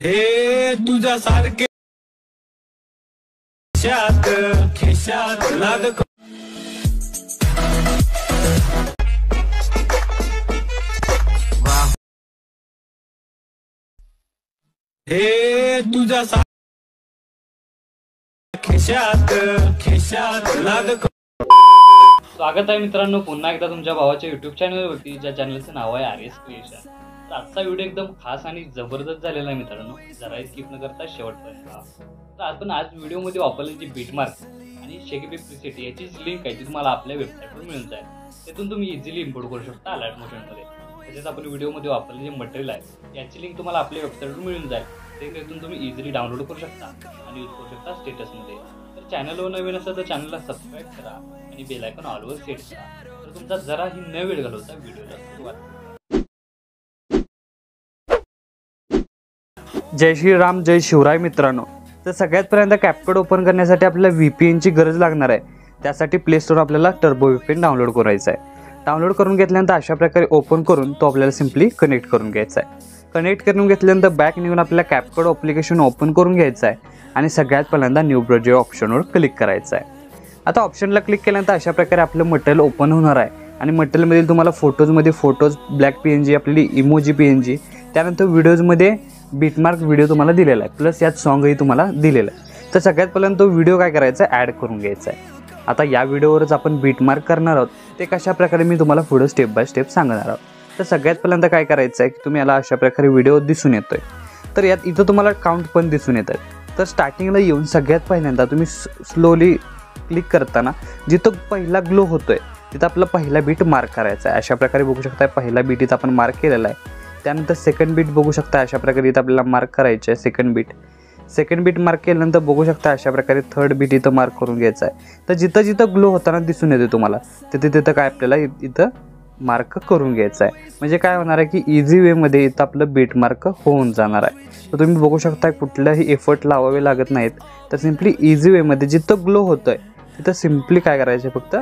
हे तुझ्या सारखे खिशात नाद हे तुझ्या खिशात नाद। स्वागत आहे मित्रांनो पुन्हा एकदा तुमच्या भावाच्या YouTube चॅनलवरती, ज्या चॅनलचं नाव आहे RS क्रिएशन। तर आजचा व्हिडिओ एकदम खास आणि जबरदस्त झालेला आहे मित्रांनो, जरा स्किप न करता शेवटपर्यंत पहा। तर आपण आज व्हिडिओमध्ये वापरलेली बीटमार्क आणि शेकीबी प्रीसेट याची लिंक आहे ती तुम्हाला आपल्या वेबसाईटवर मिळून जाईल। त्यातून तुम्ही इझिली इम्पोर्ट करू शकता अलर्ट मोशनमध्ये। तसेच आपण व्हिडिओमध्ये वापरलेले जे मटेरियल आहे याची लिंक तुम्हाला आपल्या वेबसाईटवर मिळून जाईल, त्यातून तुम्ही इझिली डाउनलोड करू शकता आणि यूज करू शकता स्टेटसमध्ये। तर चॅनलवर नवीन असेल तर चॅनलला सबस्क्राईब करा आणि बेल आयकॉन ऑलवर सेट करा, तर तुमचा जराही न वेळ घालवता व्हिडिओला सुरुवात करा। जय श्रीराम, जय शिवराय मित्रांनो। तर सगळ्यात पहिल्यांदा कॅपकट ओपन करण्यासाठी आपल्याला VPNची गरज लागणार आहे। त्यासाठी प्ले स्टोर आपल्याला टर्बो VPN डाउनलोड करायचा आहे। डाउनलोड करून घेतल्यानंतर अशा प्रकारे ओपन करून तो आपल्याला सिंपली कनेक्ट करून घ्यायचा आहे। कनेक्ट करून घेतल्यानंतर बॅक निघून आपल्याला कॅपकट ॲप्लिकेशन ओपन करून घ्यायचं आहे आणि सगळ्यात पहिल्यांदा न्यू प्रोजेक्ट ऑप्शनवर क्लिक करायचं आहे। आता ऑप्शनला क्लिक केल्यानंतर अशा प्रकारे आपलं मटेरियल ओपन होणार आहे आणि मटेरियलमध्ये तुम्हाला फोटोजमध्ये फोटोज, ब्लॅक PNG, आपली इमोजी PNG, त्यानंतर व्हिडिओजमध्ये बीटमार्क व्हिडिओ तुम्हाला दिलेला आहे, प्लस यात सॉन्गही तुम्हाला दिलेलं आहे। तर सगळ्यात पहिल्यांदा तो व्हिडिओ काय करायचा आहे, ॲड करून घ्यायचा आहे। आता या व्हिडिओवरच आपण बीटमार्क करणार आहोत, ते कशा प्रकारे मी तुम्हाला पुढे स्टेप बाय स्टेप सांगणार आहोत। तर सगळ्यात पहिल्यांदा काय करायचं आहे की तुम्ही याला अशा प्रकारे व्हिडिओ दिसून येतोय, तर यात इथं तुम्हाला काउंट पण दिसून येत आहे। तर स्टार्टिंगला येऊन सगळ्यात पहिल्यांदा तुम्ही स्लोली क्लिक करताना जिथं पहिला ग्लो होतोय तिथं आपला पहिला बीट मार्क करायचा आहे। अशा प्रकारे बघू शकता पहिला बीट इथं आपण मार्क केलेला आहे। त्यानंतर सेकंड बीट बघू शकता अशा प्रकारे इथं आपल्याला मार्क करायचे आहे। सेकंड बीट मार्क केल्यानंतर बघू शकता अशा प्रकारे थर्ड बीट इथं मार्क करून घ्यायचा आहे। तर जिथं जिथं ग्लो होताना दिसून येते तुम्हाला तिथं काय आपल्याला इथं मार्क करून घ्यायचं आहे। म्हणजे काय होणार आहे की इझी वेमध्ये इथं आपलं बीट मार्क होऊन जाणार आहे। तर तुम्ही बघू शकता कुठल्याही एफर्ट लावावे लागत नाहीत, तर सिम्पली इझी वेमध्ये जिथं ग्लो होतोय तिथं सिम्पली काय करायचं फक्त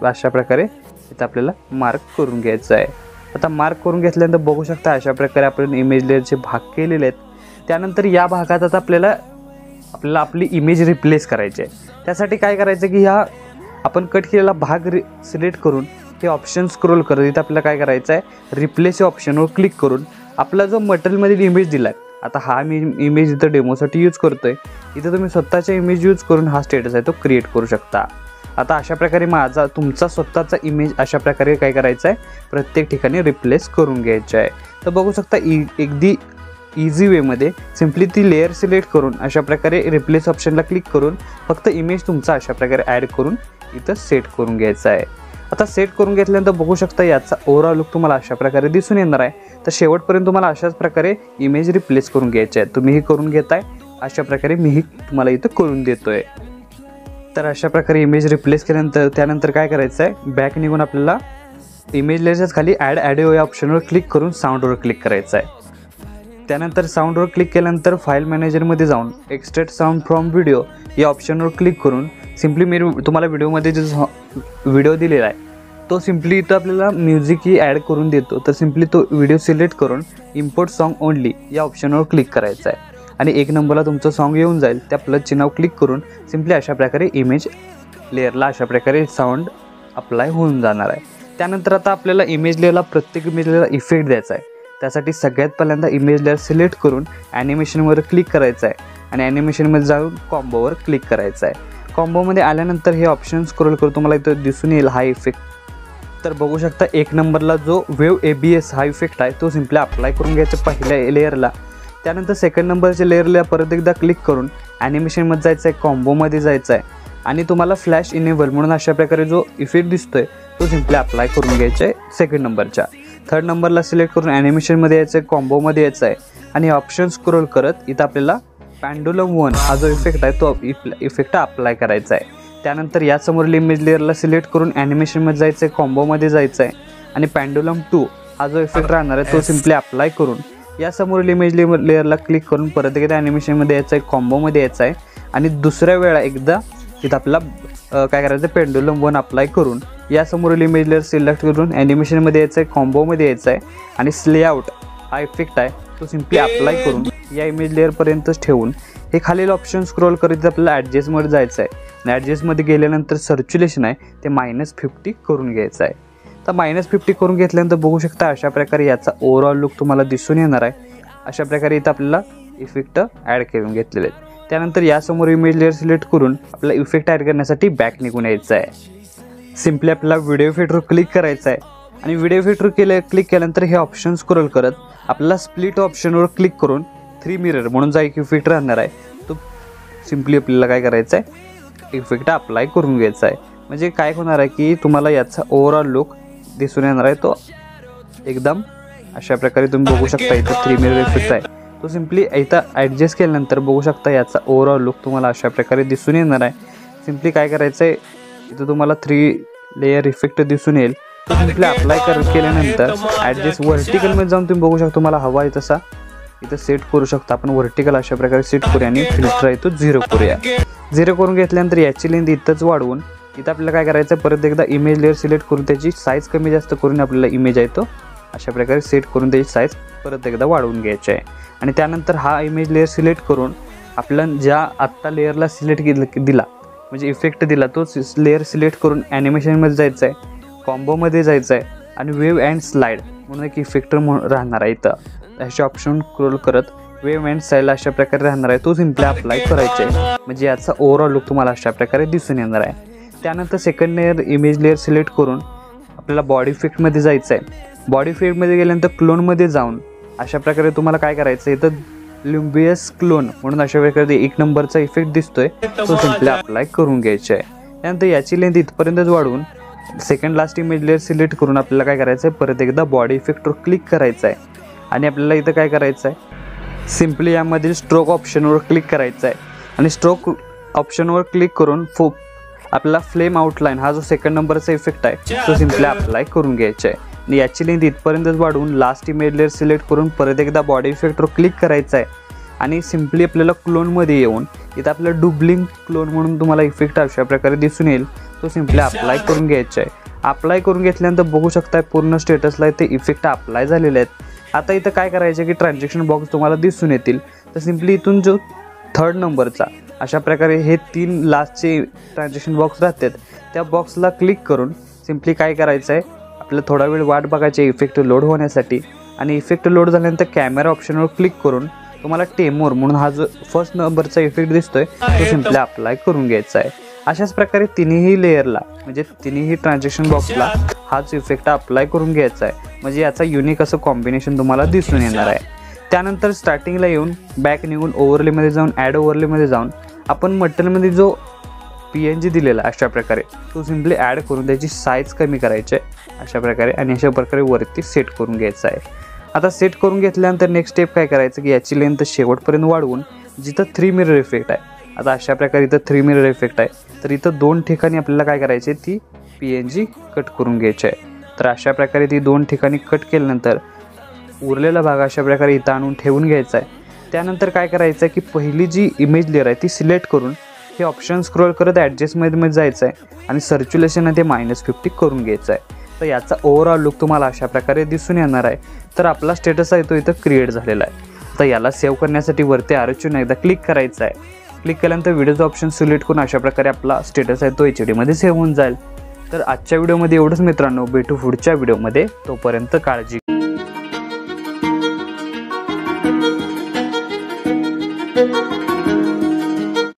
अशा प्रकारे इथं आपल्याला मार्क करून घ्यायचं आहे। आता मार्क करून घेतल्यानंतर बघू शकता अशा प्रकारे आपण इमेज लेअरचे भाग केलेले आहेत। त्यानंतर या भागात आता आपल्याला आपली इमेज रिप्लेस करायची आहे। त्यासाठी काय करायचं की ह्या आपण कट केलेला भाग सिलेक्ट करून हे ऑप्शन स्क्रोल करत इथं आपल्याला काय करायचं आहे, रिप्लेस या ऑप्शनवर क्लिक करून आपला जो मटेरियलमध्ये इमेज दिला आहे, आता हा मी इमेज इथं डेमोसाठी यूज करतोय, इथं तुम्ही स्वतःचा इमेज यूज करून हा स्टेटस आहे तो क्रिएट करू शकता। आता अशा प्रकारे तुमचा स्वतःचा इमेज अशा प्रकारे काय करायचा आहे, प्रत्येक ठिकाणी रिप्लेस करून घ्यायचा आहे। तर बघू शकता अगदी इझी वेमध्ये सिम्पली ती लेअर सिलेक्ट करून अशा प्रकारे रिप्लेस ऑप्शनला क्लिक करून फक्त इमेज तुमचा अशा प्रकारे ॲड करून इथं सेट करून घ्यायचा आहे। आता सेट करून घेतल्यानंतर बघू शकता याचा ओव्हरऑल लुक तुम्हाला अशा प्रकारे दिसून येणार आहे। तर शेवटपर्यंत तुम्हाला अशाच प्रकारे इमेज रिप्लेस करून घ्यायचे आहे। तुम्हीही करून घेताय अशा प्रकारे मीही तुम्हाला इथं करून देतोय। तर अशा प्रकारे इमेज रिप्लेस केल्यानंतर त्यानंतर काय करायचं आहे, बॅक निघून आपल्याला इमेज लेअरच्याच खाली ॲड ऑडिओ या ऑप्शनवर क्लिक करून साऊंडवर क्लिक करायचं आहे। त्यानंतर साऊंडवर क्लिक केल्यानंतर फाईल मॅनेजरमध्ये जाऊन एक्सट्रॅक्ट साऊंड फ्रॉम व्हिडिओ या ऑप्शनवर क्लिक करून सिम्पली मी तुम्हाला व्हिडिओमध्ये जो व्हिडिओ दिलेला आहे तो सिम्पली इथं आपल्याला म्युझिक ही ॲड करून देतो। तर सिम्पली तो व्हिडिओ सिलेक्ट करून इम्पोर्ट सॉन्ग ओनली या ऑप्शनवर क्लिक करायचं आहे आणि एक नंबरला तुमचं सॉन्ग येऊन जाईल। त्या प्लसचे नाव क्लिक करून सिम्पली अशा प्रकारे इमेज लेअरला अशा प्रकारे साऊंड अप्लाय होऊन जाणार आहे। त्यानंतर आता आपल्याला इमेज लेअरला प्रत्येक इमेज लेअरला इफेक्ट द्यायचा आहे। त्यासाठी सगळ्यात पहिल्यांदा इमेज लेअर सिलेक्ट करून ॲनिमेशनवर क्लिक करायचं आहे आणि ॲनिमेशनमध्ये जाऊन कॉम्बोवर क्लिक करायचं आहे। कॉम्बोमध्ये आल्यानंतर हे ऑप्शन स्क्रोल करून तुम्हाला इथं दिसून येईल हा इफेक्ट। तर बघू शकता एक नंबरला जो वेव्ह ABS हा इफेक्ट आहे तो सिम्पली अप्लाय करून घ्यायचा पहिल्या लेअरला। त्यानंतर सेकंड नंबरच्या लेअरला परत एकदा क्लिक करून ॲनिमेशनमध्ये जायचं आहे, कॉम्बोमध्ये जायचं आहे आणि तुम्हाला फ्लॅश इनेबल म्हणून अशा प्रकारे जो इफेक्ट दिसतोय तो सिम्पली अप्लाय करून घ्यायचा आहे सेकंड नंबरच्या। थर्ड नंबरला सिलेक्ट करून ॲनिमेशनमध्ये यायचं आहे, कॉम्बोमध्ये यायचं आहे आणि ऑप्शन स्क्रोल करत इथं आपल्याला पेंडुलम 1 हा जो इफेक्ट आहे तो इफेक्ट अप्लाय करायचा आहे। त्यानंतर यासमोरील इमेज लेअरला सिलेक्ट करून ॲनिमेशनमध्ये जायचं आहे, कॉम्बोमध्ये जायचं आहे आणि पेंडुलम 2 हा जो इफेक्ट राहणार आहे तो सिम्पली अप्लाय करून यासमोरील इमेज लेअरला क्लिक करून परत एकदा ॲनिमेशनमध्ये यायचं आहे, कॉम्बोमध्ये यायचं आहे आणि दुसऱ्या वेळा एकदा इथं आपल्याला काय करायचं पेंडुलम 1 अप्लाय करून यासमोरील इमेज लेअर सिलेक्ट करून ॲनिमेशनमध्ये यायचं आहे, कॉम्बोमध्ये यायचं आहे आणि स्लेआउट हा इफेक्ट आहे तो सिम्पली अप्लाय करून या इमेज लेअरपर्यंतच ठेवून हे खालील ऑप्शन स्क्रोल करत आपल्याला ॲडजस्टमध्ये जायचं आहे आणि ॲडजस्टमध्ये गेल्यानंतर सर्क्युलेशन आहे ते -50 करून घ्यायचं आहे. तर -50 करून घेतल्यानंतर बघू शकता अशा प्रकारे याचा ओव्हरऑल लुक तुम्हाला दिसून येणार आहे. अशा प्रकारे इथं आपल्याला इफेक्ट ॲड करून घेतलेले आहेत. त्यानंतर यासमोर इमेज लेअर सिलेक्ट करून आपल्याला इफेक्ट ॲड करण्यासाठी बॅक निघून यायचं आहे. सिम्पली आपल्याला व्हिडिओ इफेक्टवर क्लिक करायचं आहे आणि व्हिडिओ इफेक्टवर क्लिक केल्यानंतर हे ऑप्शन स्क्रोल करत आपल्याला स्प्लिट ऑप्शनवर क्लिक करून 3 मिरर म्हणून जो एक इफेक्ट राहणार आहे तो सिम्पली आपल्याला काय करायचं आहे इफेक्ट अप्लाय करून घ्यायचा आहे. म्हणजे काय होणार आहे की तुम्हाला याचा ओव्हरऑल लुक दिसून येणार आहे तो एकदम अशा प्रकारे तुम्ही बघू शकता. इथं 3 मिरर इफेक्ट आहे तो सिम्पली इथं ॲडजस्ट केल्यानंतर बघू शकता याचा ओव्हरऑल लुक तुम्हाला अशा प्रकारे दिसून येणार आहे. सिम्पली काय करायचं आहे इथं तुम्हाला 3 लेयर इफेक्ट दिसून येईल. तो सिम्पली अप्लाय केल्यानंतर ॲडजस्ट व्हर्टिकलमध्ये जाऊन तुम्ही बघू शकता तुम्हाला हवा आहे तसा इथं सेट करू शकता. आपण व्हर्टिकल अशा प्रकारे सेट करूया आणि फिल्टर आहे तो 0 करूया. 0 करून घेतल्यानंतर याची लेंथ इथंच वाढवून इथं आपल्याला काय करायचं आहे परत एकदा इमेज लेअर सिलेक्ट करून त्याची साईज कमी जास्त करून आपल्याला इमेज आहे तो अशा प्रकारे सेट करून त्याची साईज परत एकदा वाढवून घ्यायची आहे. आणि त्यानंतर हा इमेज लेअर सिलेक्ट करून आपल्याला ज्या आत्ता लेअरला सिलेक्ट दिला म्हणजे इफेक्ट दिला तो लेअर सिलेक्ट करून ॲनिमेशनमध्ये जायचं आहे, कॉम्बोमध्ये जायचं आहे आणि वेव्ह अँड स्लाईड म्हणून एक इफेक्ट राहणार आहे. इथं असे ऑप्शन स्क्रोल करत वेव्ह अँड स्लाईड अशा प्रकारे राहणार आहे तो सिम्पली अप्लाय करायचा आहे. म्हणजे याचा ओव्हरऑल लुक तुम्हाला अशा प्रकारे दिसून येणार आहे. त्यानंतर second layer image layer select करून आपल्याला बॉडी इफेक्टमध्ये जायचं आहे. बॉडी इफेक्टमध्ये गेल्यानंतर क्लोनमध्ये जाऊन अशा प्रकारे तुम्हाला काय करायचं आहे इथं लिम्बियस क्लोन म्हणून अशा प्रकारे 1 नंबरचा इफेक्ट दिसतोय तो सिम्पली अप्लाय करून घ्यायचा आहे. त्यानंतर याची लेंथ इथपर्यंतच वाढवून second last image layer select करून आपल्याला काय करायचं आहे परत एकदा बॉडी इफेक्टवर क्लिक करायचं आहे आणि आपल्याला इथं काय करायचं आहे सिम्पली यामधील स्ट्रोक ऑप्शनवर क्लिक करायचं आहे आणि स्ट्रोक ऑप्शनवर क्लिक करून आपल्याला फ्लेम आउटलाईन हा जो सेकंड नंबरचा इफेक्ट आहे तो सिम्पली अप्लाय करून घ्यायचा आहे. आणि याची लेंथ इथपर्यंतच वाढवून लास्ट इमेज लेअर सिलेक्ट करून परत एकदा बॉडी इफेक्टवर क्लिक करायचं आहे आणि सिम्पली आपल्याला क्लोनमध्ये येऊन इथं आपल्याला डुबलिंग क्लोन म्हणून तुम्हाला इफेक्ट अशा प्रकारे दिसून येईल तो सिम्पली अप्लाय करून घ्यायचा आहे. अप्लाय करून घेतल्यानंतर बघू शकता पूर्ण स्टेटसला ते इफेक्ट अप्लाय झालेले आहेत. आता इथं काय करायचं की ट्रान्झॅक्शन बॉक्स तुम्हाला दिसून येतील. तर सिम्पली इथून जो 3rd नंबरचा अशा प्रकारे हे 3 लास्टचे ट्रान्झॅक्शन बॉक्स राहतात त्या बॉक्सला क्लिक करून सिम्पली काय करायचं आहे आपल्याला थोडा वेळ वाट बघायची इफेक्ट लोड होण्यासाठी. आणि इफेक्ट लोड झाल्यानंतर कॅमेरा ऑप्शनवर क्लिक करून तुम्हाला टेमोर म्हणून हा जो 1st नंबरचा इफेक्ट दिसतोय तो सिम्पली अप्लाय करून घ्यायचा आहे. अशाच प्रकारे तिन्ही लेअरला म्हणजे तिन्ही ट्रान्झॅक्शन बॉक्सला हाच इफेक्ट अप्लाय करून घ्यायचा आहे. म्हणजे याचा युनिक असं कॉम्बिनेशन तुम्हाला दिसून येणार आहे. त्यानंतर स्टार्टिंगला येऊन बॅक निघून ओव्हरलेमध्ये जाऊन ॲड ओव्हरलेमध्ये जाऊन आपण मटेरियलमध्ये जो PNG दिलेला अशा प्रकारे तो सिम्पली ॲड करून त्याची साईज कमी करायची आहे अशा प्रकारे आणि अशा प्रकारे वरती सेट करून घ्यायचं आहे. आता सेट करून घेतल्यानंतर नेक्स्ट स्टेप काय करायचं की याची लेंथ शेवटपर्यंत वाढवून जिथं 3 मिरर इफेक्ट आहे आता अशा प्रकारे इथं 3 मिरर इफेक्ट आहे तर इथं 2 ठिकाणी आपल्याला काय करायचे ती PNG कट करून घ्यायची आहे. तर अशा प्रकारे ती 2 ठिकाणी कट केल्यानंतर उरलेला भाग अशा प्रकारे इथं आणून ठेवून घ्यायचा आहे. त्यानंतर काय करायचं आहे की पहिली जी इमेज लेअर आहे ती सिलेक्ट करून हे ऑप्शन स्क्रोल करत ॲडजस्टमध्ये जायचं आहे आणि सर्क्युलेशन आहे ते -50 करून घ्यायचं आहे. तर याचा ओव्हरऑल लुक तुम्हाला अशा प्रकारे दिसून येणार आहे. तर आपला स्टेटस आहे तो इथं क्रिएट झालेला आहे. तर याला सेव्ह करण्यासाठी वरती आरचून एकदा क्लिक करायचं आहे. क्लिक केल्यानंतर व्हिडिओचं ऑप्शन सिलेक्ट करून अशा प्रकारे आपला स्टेटस आहे तो HD सेव्ह होऊन जाईल. तर आजच्या व्हिडिओमध्ये एवढंच मित्रांनो. भेटू पुढच्या व्हिडिओमध्ये. तोपर्यंत काळजी.